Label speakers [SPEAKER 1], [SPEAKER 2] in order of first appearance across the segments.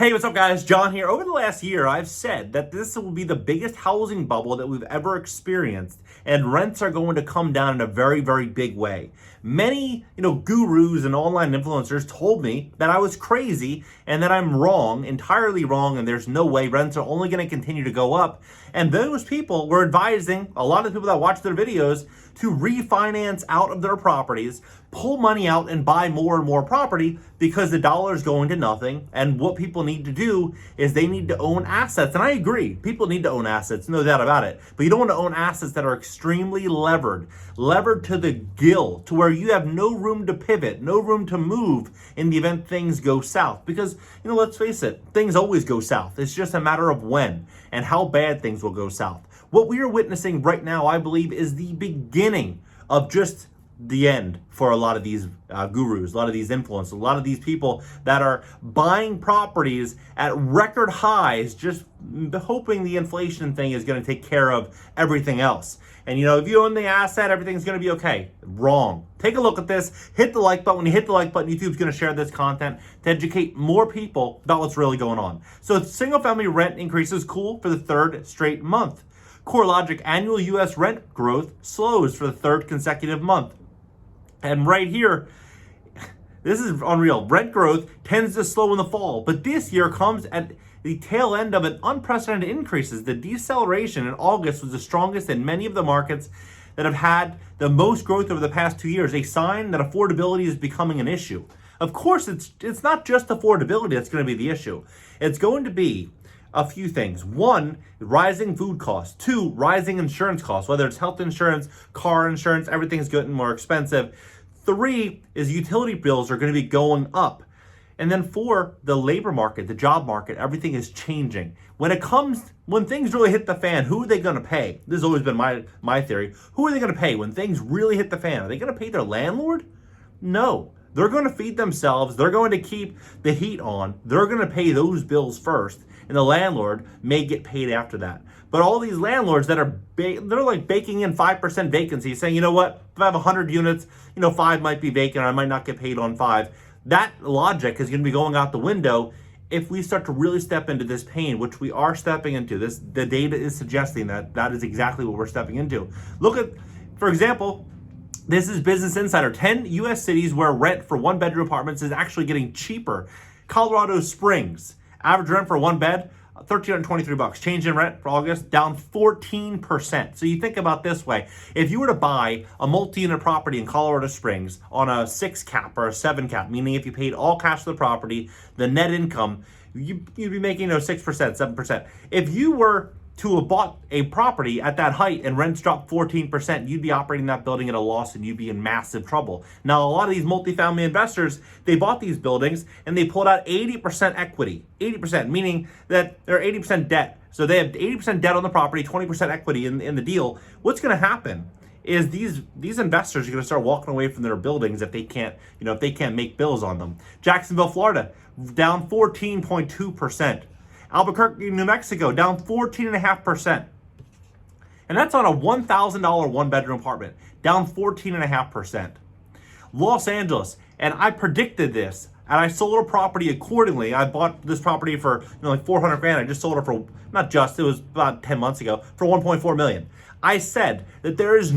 [SPEAKER 1] Hey, what's up guys? John here. Over the last year, I've said that this will be the biggest housing bubble that we've ever experienced, and rents are going to come down in a very, very big way. Many, gurus and online influencers told me that I was crazy and that I'm wrong, entirely wrong, and there's no way rents are only going to continue to go up. And those people were advising a lot of the people that watch their videos to refinance out of their properties, pull money out and buy more and more property because the dollar is going to nothing. And what people need to do is they need to own assets. And I agree, people need to own assets, no doubt about it. But you don't want to own assets that are extremely levered to the gill, to where you have no room to pivot, no room to move in the event things go south. Because, let's face it, things always go south. It's just a matter of when and how bad things will go south. What we are witnessing right now, I believe, is the beginning of just the end for a lot of these gurus, a lot of these influencers, a lot of these people that are buying properties at record highs, just hoping the inflation thing is going to take care of everything else. And if you own the asset, everything's going to be okay. Wrong. Take a look at this. Hit the like button. When you hit the like button, YouTube's going to share this content to educate more people about what's really going on. So single family rent increases cool for the third straight month. CoreLogic annual U.S. rent growth slows for the third consecutive month. And right here, this is unreal. Rent growth tends to slow in the fall, but this year comes at the tail end of an unprecedented increases. The deceleration in August was the strongest in many of the markets that have had the most growth over the past 2 years, a sign that affordability is becoming an issue. Of course, it's not just affordability that's going to be the issue. It's going to be a few things. One, rising food costs. Two, rising insurance costs, whether it's health insurance, car insurance, everything's getting more expensive. Three is utility bills are going to be going up. And then four, the labor market, the job market, everything is changing. When things really hit the fan, who are they going to pay? This has always been my theory. Who are they going to pay when things really hit the fan? Are they going to pay their landlord? No. They're going to feed themselves. They're going to keep the heat on. They're going to pay those bills first, and the landlord may get paid after that. But all these landlords that are they're like baking in 5% vacancies, saying, you know what, if I have 100 units, 5 might be vacant. I might not get paid on 5. That logic is going to be going out the window if we start to really step into this pain, which we are stepping into. The data is suggesting that is exactly what we're stepping into. Look at, for example, this is Business Insider. 10 U.S. cities where rent for one-bedroom apartments is actually getting cheaper. Colorado Springs, average rent for one bed, $1,323. Change in rent for August, down 14%. So you think about this way. If you were to buy a multi-unit property in Colorado Springs on a 6 cap or a 7 cap, meaning if you paid all cash for the property, the net income, you'd be making 6%, 7%. If you were to have bought a property at that height and rents dropped 14%, you'd be operating that building at a loss and you'd be in massive trouble. Now, a lot of these multifamily investors, they bought these buildings and they pulled out 80% equity. 80%, meaning that they're 80% debt. So they have 80% debt on the property, 20% equity in the deal. What's going to happen is these investors are going to start walking away from their buildings if they can't, if they can't make bills on them. Jacksonville, Florida, down 14.2%. Albuquerque, New Mexico, down 14.5%. And that's on a $1,000 one-bedroom apartment, down 14.5%. Los Angeles, and I predicted this, and I sold a property accordingly. I bought this property for like $400,000. I just sold it for, it was about 10 months ago, for $1.4 million. I said that there's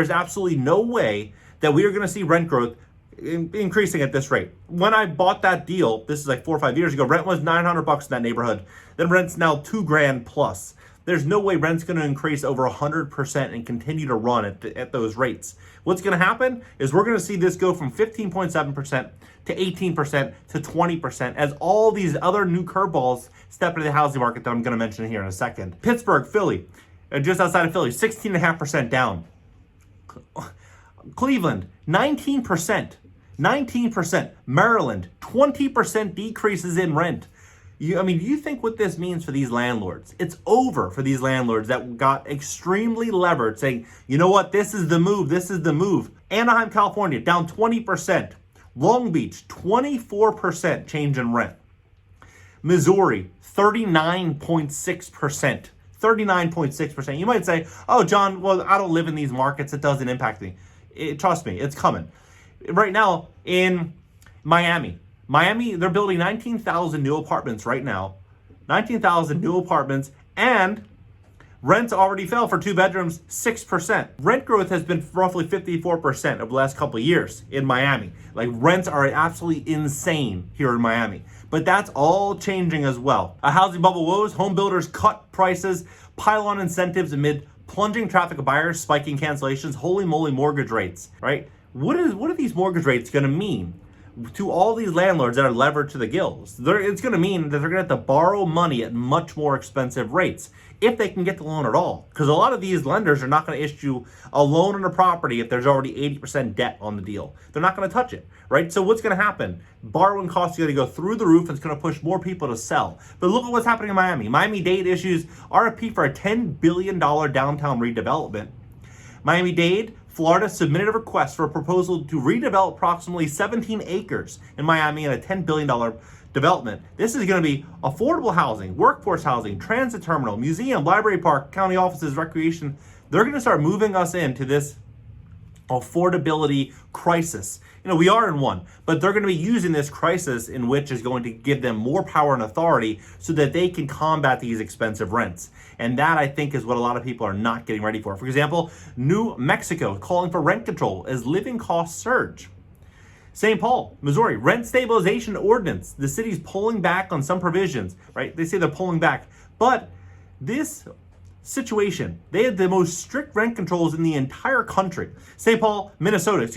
[SPEAKER 1] absolutely no way that we are going to see rent growth increasing at this rate. When I bought that deal, this is like 4 or 5 years ago, rent was $900 in that neighborhood. Then rent's now $2,000 plus. There's no way rent's going to increase over 100% and continue to run at those rates. What's going to happen is we're going to see this go from 15.7% to 18% to 20% as all these other new curveballs step into the housing market that I'm going to mention here in a second. Pittsburgh, Philly, just outside of Philly, 16.5% down. Cleveland, 19%. Maryland, 20% decreases in rent. Do you think what this means for these landlords? It's over for these landlords that got extremely levered, saying, you know what, this is the move. Anaheim, California, down 20%. Long Beach, 24% change in rent. Missouri, 39.6%. 39.6%. You might say, oh, John, well, I don't live in these markets. It doesn't impact me. Trust me, it's coming. Right now in Miami, Miami, they're building 19,000 new apartments right now. 19,000 new apartments, and rents already fell for 2 bedrooms 6%. Rent growth has been roughly 54% over the last couple of years in Miami. Like, rents are absolutely insane here in Miami. But that's all changing as well. A housing bubble woes, home builders cut prices, pile on incentives amid plunging traffic of buyers, spiking cancellations, holy moly mortgage rates, right? What are these mortgage rates gonna mean to all these landlords that are levered to the gills? It's going to mean that they're going to have to borrow money at much more expensive rates if they can get the loan at all. Because a lot of these lenders are not going to issue a loan on a property if there's already 80% debt on the deal. They're not going to touch it, right? So what's going to happen? Borrowing costs are going to go through the roof, and it's going to push more people to sell. But look at what's happening in Miami. Miami-Dade issues RFP for a $10 billion downtown redevelopment. Miami-Dade, Florida submitted a request for a proposal to redevelop approximately 17 acres in Miami in a $10 billion development. This is going to be affordable housing, workforce housing, transit terminal, museum, library park, county offices, recreation. They're going to start moving us into this affordability crisis. You know, we are in one, but they're going to be using this crisis in which is going to give them more power and authority so that they can combat these expensive rents. And that, I think, is what a lot of people are not getting ready for. For example, New Mexico calling for rent control as living costs surge. St. Paul, Missouri, rent stabilization ordinance. The city's pulling back on some provisions, right? They say they're pulling back, but this situation, they had the most strict rent controls in the entire country. St. Paul, Minnesota,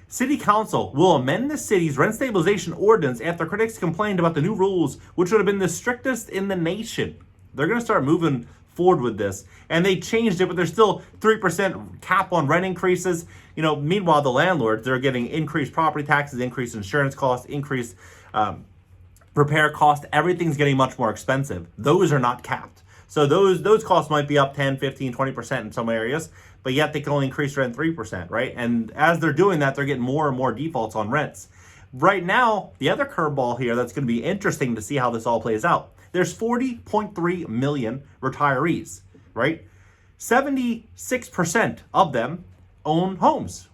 [SPEAKER 1] City Council will amend the city's rent stabilization ordinance after critics complained about the new rules, which would have been the strictest in the nation. They're going to start moving forward with this, and they changed it, but there's still 3% cap on rent increases. You know, meanwhile, the landlords, they're getting increased property taxes, increased insurance costs, increased repair costs. Everything's getting much more expensive. Those are not capped. So those costs might be up 10, 15, 20% in some areas, but yet they can only increase rent 3%, right? And as they're doing that, they're getting more and more defaults on rents. Right now, the other curveball here that's going to be interesting to see how this all plays out. There's 40.3 million retirees, right? 76% of them own homes.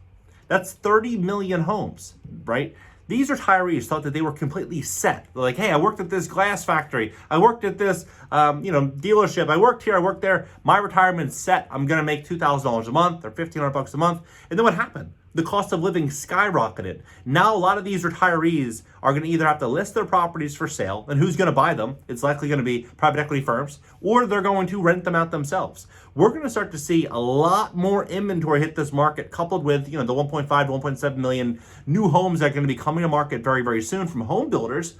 [SPEAKER 1] That's 30 million homes, right? These retirees thought that they were completely set. They're like, hey, I worked at this glass factory. I worked at this, dealership. I worked here. I worked there. My retirement's set. I'm going to make $2,000 a month or $1,500 a month. And then what happened? The cost of living skyrocketed. Now a lot of these retirees are going to either have to list their properties for sale, and who's going to buy them? It's likely going to be private equity firms, or they're going to rent them out themselves. We're going to start to see a lot more inventory hit this market, coupled with the 1.5 to 1.7 million new homes that are going to be coming to market very, very soon from home builders.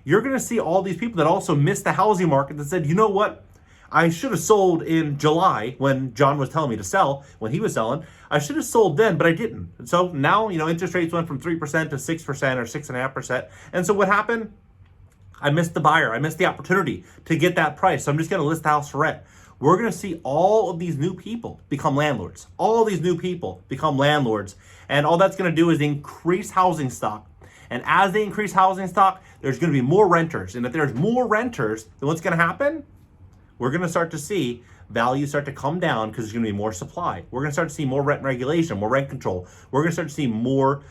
[SPEAKER 1] You're going to see all these people that also missed the housing market that said, you know what? I should have sold in July when John was telling me to sell, when he was selling. I should have sold then, but I didn't. And so now, interest rates went from 3% to 6% or 6.5%. And so what happened? I missed the buyer. I missed the opportunity to get that price. So I'm just going to list the house for rent. We're going to see all of these new people become landlords. All these new people become landlords. And all that's going to do is increase housing stock. And as they increase housing stock, there's going to be more renters. And if there's more renters, then what's going to happen? We're going to start to see values start to come down because there's going to be more supply. We're going to start to see more rent regulation, more rent control. We're going to start to see more,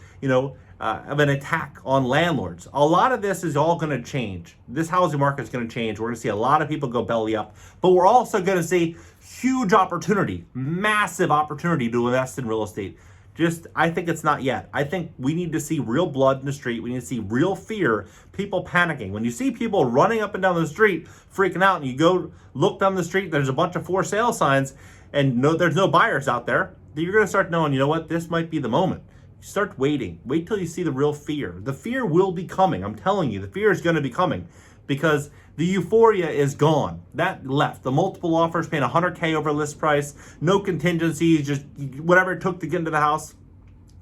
[SPEAKER 1] of an attack on landlords. A lot of this is all going to change. This housing market is going to change. We're going to see a lot of people go belly up, but we're also going to see huge opportunity, massive opportunity to invest in real estate. I think it's not yet. I think we need to see real blood in the street. We need to see real fear, people panicking. When you see people running up and down the street, freaking out, and you go look down the street, there's a bunch of for sale signs, and there's no buyers out there, you're going to start knowing, you know what, this might be the moment. Start waiting. Wait till you see the real fear. The fear will be coming. I'm telling you, the fear is going to be coming because the euphoria is gone. That left. The multiple offers paying $100K over list price, no contingencies, just whatever it took to get into the house.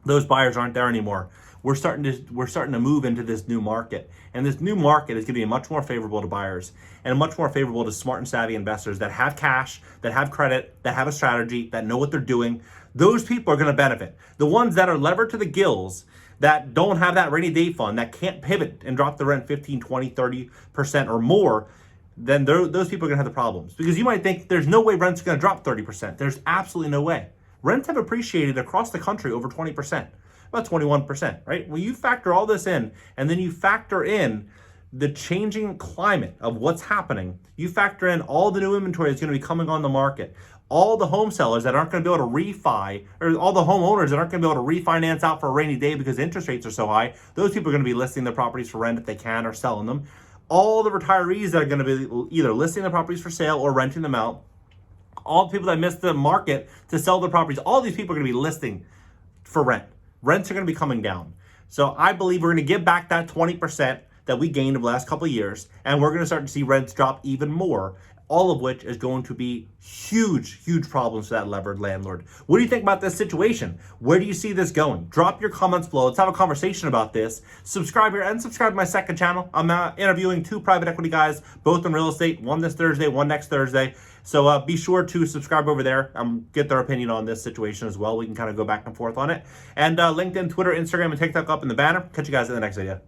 [SPEAKER 1] Those buyers aren't there anymore. We're starting to move into this new market, and this new market is going to be much more favorable to buyers and much more favorable to smart and savvy investors that have cash, that have credit, that have a strategy, that know what they're doing. Those people are going to benefit. The ones that are levered to the gills, that don't have that rainy day fund, that can't pivot and drop the rent 15, 20, 30% or more, then those people are going to have the problems. Because you might think there's no way rent's going to drop 30%. There's absolutely no way. Rents have appreciated across the country over 20%. about 21%, right? When you factor all this in, and then you factor in the changing climate of what's happening, you factor in all the new inventory that's going to be coming on the market, all the home sellers that aren't going to be able to refi, or all the homeowners that aren't going to be able to refinance out for a rainy day because interest rates are so high. Those people are going to be listing their properties for rent if they can, or selling them. All the retirees that are going to be either listing their properties for sale or renting them out. All the people that missed the market to sell their properties, all these people are going to be listing for rent. Rents are going to be coming down. So I believe we're going to give back that 20% that we gained over the last couple of years, and we're going to start to see rents drop even more, all of which is going to be huge, huge problems for that levered landlord. What do you think about this situation? Where do you see this going? Drop your comments below. Let's have a conversation about this. Subscribe here and subscribe to my second channel. I'm interviewing 2 private equity guys, both in real estate, one this Thursday, one next Thursday. So be sure to subscribe over there, get their opinion on this situation as well. We can kind of go back and forth on it. And LinkedIn, Twitter, Instagram, and TikTok up in the banner. Catch you guys in the next video.